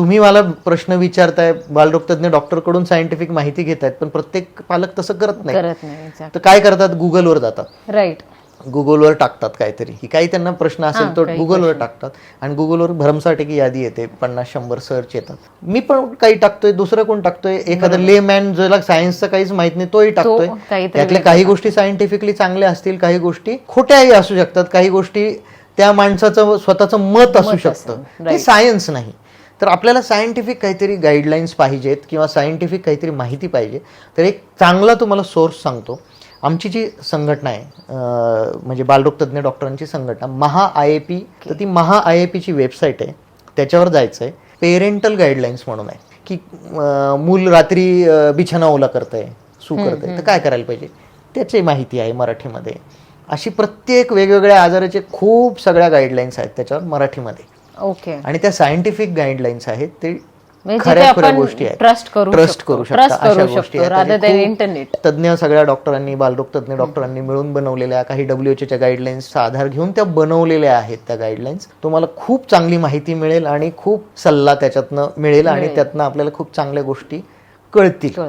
तुम्ही मला प्रश्न विचारताय, बालरोगतज्ञ डॉक्टरकडून सायंटिफिक माहिती घेतायत, पण प्रत्येक पालक तसं करत नाही. तर काय करतात, गुगलवर जातात, राईट, गुगलवर टाकतात काहीतरी, की काही त्यांना प्रश्न असेल तो गुगलवर टाकतात आणि गुगलवर भरमसाठ यादी येते, 50-100 सर्च येतात. मी पण काही टाकतोय, दुसरं कोण टाकतोय, एखादा ले मॅन ज्याला सायन्सचं काहीच माहित नाही तोही टाकतोय. त्यातल्या काही गोष्टी सायंटिफिकली चांगल्या असतील, काही गोष्टी खोट्याही असू शकतात, काही गोष्टी त्या माणसाचं स्वतःचं मत असू शकतं, ते सायन्स नाही. तर आपल्याला सायंटिफिक काहीतरी गाईडलाईन्स पाहिजेत किंवा सायंटिफिक काहीतरी माहिती पाहिजे. तर एक चांगला तुम्हाला सोर्स सांगतो. आमची जी संघटना आहे, म्हणजे बालरोगतज्ञ डॉक्टरांची संघटना MHA-IAP, तर ती MHA-IAPची वेबसाईट आहे, त्याच्यावर जायचं आहे. पेरेंटल गाईडलाईन्स म्हणून आहे, की मूल रात्री बिछाना ओला करतंय, सू करतंय, तर काय करायला पाहिजे त्याची माहिती आहे मराठीमध्ये. अशी प्रत्येक वेगवेगळ्या आजाराचे खूप सगळ्या गाईडलाईन्स आहेत त्याच्यावर मराठीमध्ये. ओके. आणि त्या सायंटिफिक गाईडलाईन्स आहेत, ते म्हणजे खऱ्या खऱ्या गोष्टी आहेत, ट्रस्ट करू शकता, अशा गोष्टी आहेत. इंटरनेट तज्ञ सगळ्या डॉक्टरांनी, बालरोगतज्ञ डॉक्टरांनी मिळून बनवलेल्या, काही WHO गाईडलाईन्सचा आधार घेऊन त्या बनवलेल्या आहेत. त्या गाईडलाईन्स तुम्हाला खूप चांगली माहिती मिळेल आणि खूप सल्ला त्याच्यातनं मिळेल आणि त्यातनं आपल्याला खूप चांगल्या गोष्टी कळतील.